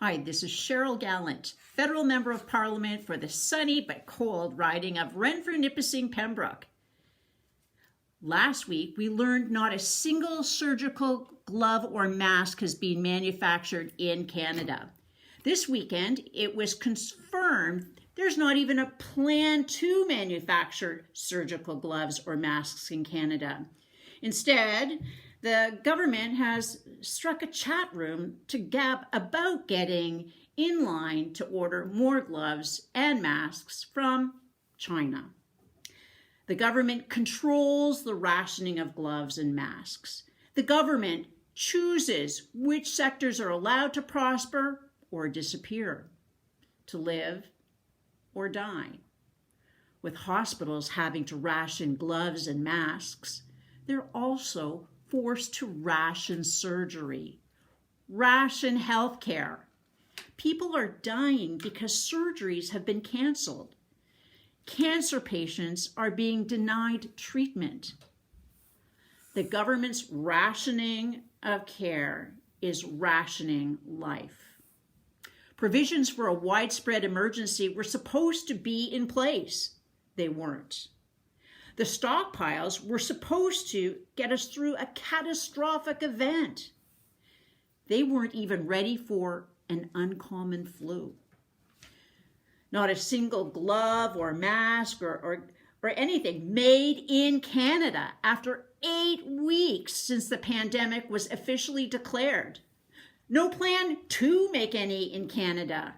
Hi, this is Cheryl Gallant, Federal Member of Parliament for the sunny but cold riding of Renfrew-Nipissing-Pembroke. Last week, we learned not a single surgical glove or mask has been manufactured in Canada. This weekend, it was confirmed there's not even a plan to manufacture surgical gloves or masks in Canada. Instead, the government has struck a chat room to gab about getting in line to order more gloves and masks from China. The government controls the rationing of gloves and masks. The government chooses which sectors are allowed to prosper or disappear, to live or die. With hospitals having to ration gloves and masks, they're also forced to ration surgery, ration healthcare. People are dying because surgeries have been canceled. Cancer patients are being denied treatment. The government's rationing of care is rationing life. Provisions for a widespread emergency were supposed to be in place. They weren't. The stockpiles were supposed to get us through a catastrophic event. They weren't even ready for an uncommon flu. Not a single glove or mask or anything made in Canada after 8 weeks since the pandemic was officially declared. No plan to make any in Canada.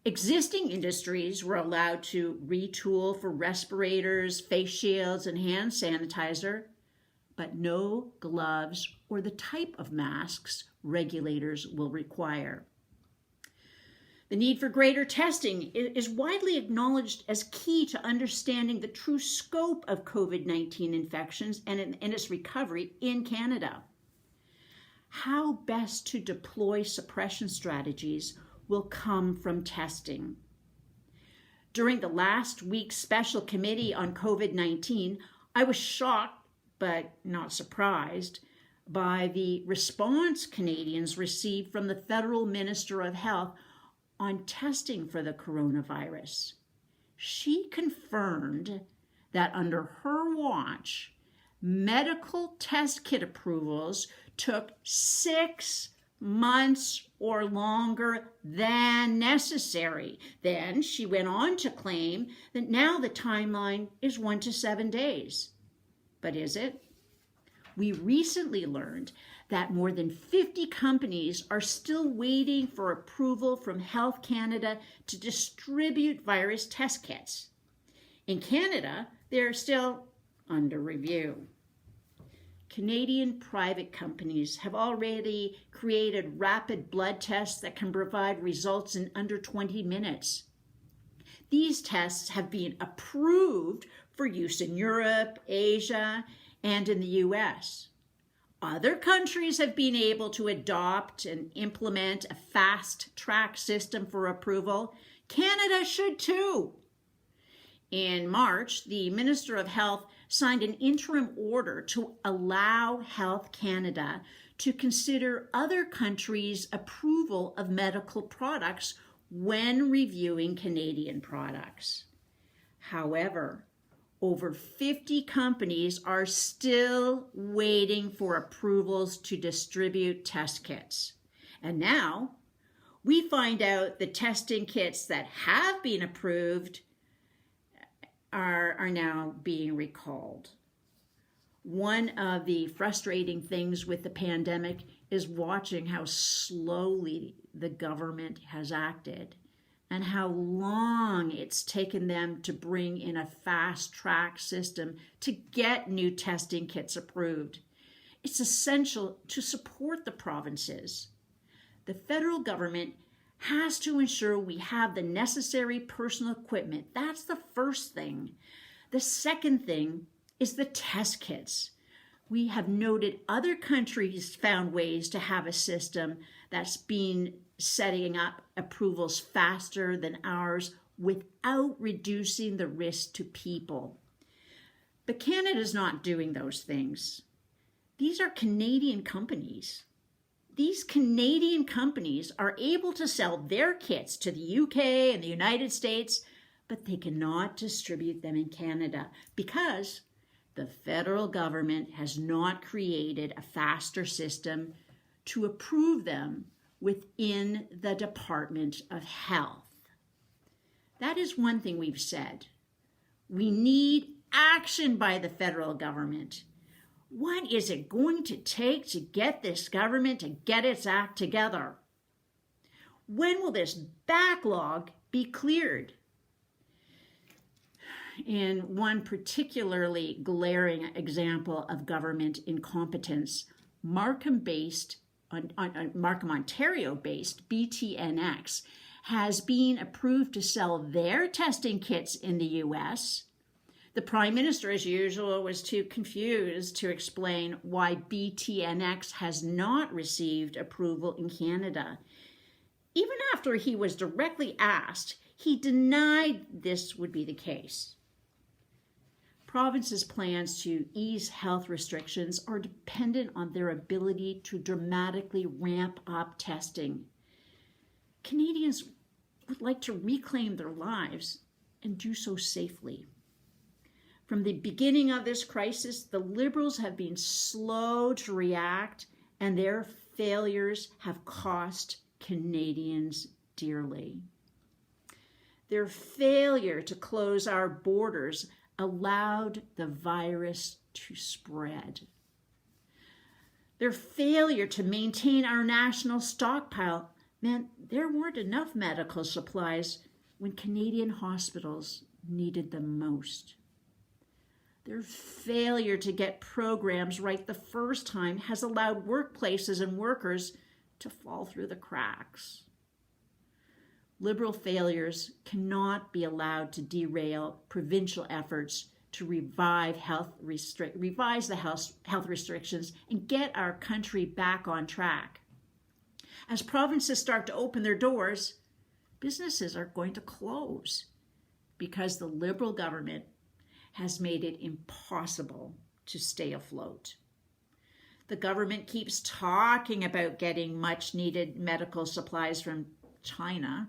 Existing industries were allowed to retool for respirators, face shields, and hand sanitizer, but no gloves or the type of masks regulators will require. The need for greater testing is widely acknowledged as key to understanding the true scope of COVID-19 infections and its recovery in Canada. How best to deploy suppression strategies will come from testing. During the last week's special committee on COVID-19, I was shocked, but not surprised, by the response Canadians received from the Federal Minister of Health on testing for the coronavirus. She confirmed that under her watch, medical test kit approvals took 6 months or longer than necessary. Then she went on to claim that now the timeline is 1 to 7 days. But is it? We recently learned that more than 50 companies are still waiting for approval from Health Canada to distribute virus test kits. In Canada, they're still under review. Canadian private companies have already created rapid blood tests that can provide results in under 20 minutes. These tests have been approved for use in Europe, Asia, and in the US. Other countries have been able to adopt and implement a fast-track system for approval. Canada should too. In March, the Minister of Health signed an interim order to allow Health Canada to consider other countries' approval of medical products when reviewing Canadian products. However, over 50 companies are still waiting for approvals to distribute test kits. And now we find out the testing kits that have been approved are now being recalled. One of the frustrating things with the pandemic is watching how slowly the government has acted and how long it's taken them to bring in a fast-track system to get new testing kits approved. It's essential to support the provinces. The federal government has to ensure we have the necessary personal equipment. That's the first thing. The second thing is the test kits. We have noted other countries found ways to have a system that's been setting up approvals faster than ours without reducing the risk to people. But Canada's not doing those things. These are Canadian companies. these Canadian companies are able to sell their kits to the UK and the United States, but they cannot distribute them in Canada because the federal government has not created a faster system to approve them within the Department of Health. That is one thing we've said. We need action by the federal government. What is it going to take to get this government to get its act together? When will this backlog be cleared? In one particularly glaring example of government incompetence, Markham, Ontario-based BTNX has been approved to sell their testing kits in the US. The Prime Minister, as usual, was too confused to explain why BTNX has not received approval in Canada. Even after he was directly asked, he denied this would be the case. Provinces' plans to ease health restrictions are dependent on their ability to dramatically ramp up testing. Canadians would like to reclaim their lives and do so safely. From the beginning of this crisis, the Liberals have been slow to react, and their failures have cost Canadians dearly. Their failure to close our borders allowed the virus to spread. Their failure to maintain our national stockpile meant there weren't enough medical supplies when Canadian hospitals needed them most. Their failure to get programs right the first time has allowed workplaces and workers to fall through the cracks. Liberal failures cannot be allowed to derail provincial efforts to revise the health restrictions and get our country back on track. As provinces start to open their doors, businesses are going to close because the Liberal government has made it impossible to stay afloat. The government keeps talking about getting much needed medical supplies from China,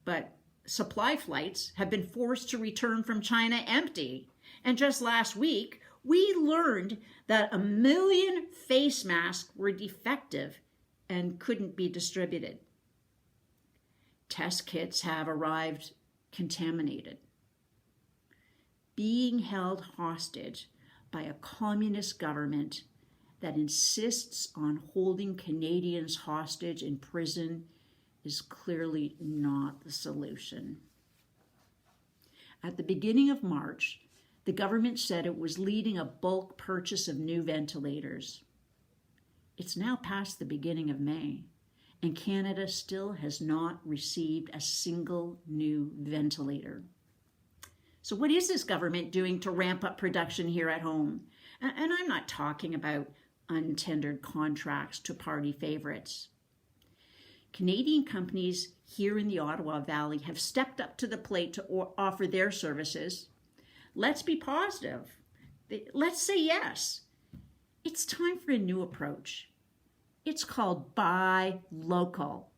but supply flights have been forced to return from China empty. And just last week, we learned that 1 million face masks were defective and couldn't be distributed. Test kits have arrived contaminated. Being held hostage by a communist government that insists on holding Canadians hostage in prison is clearly not the solution. At the beginning of March, the government said it was leading a bulk purchase of new ventilators. It's now past the beginning of May, and Canada still has not received a single new ventilator. So what is this government doing to ramp up production here at home? And I'm not talking about untendered contracts to party favorites. Canadian companies here in the Ottawa Valley have stepped up to the plate to offer their services. Let's be positive. Let's say yes. It's time for a new approach. It's called Buy Local.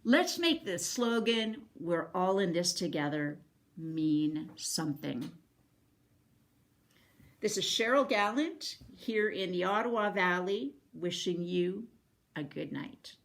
Let's make the slogan, "We're all in this together," mean something. This is Cheryl Gallant here in the Ottawa Valley, wishing you a good night.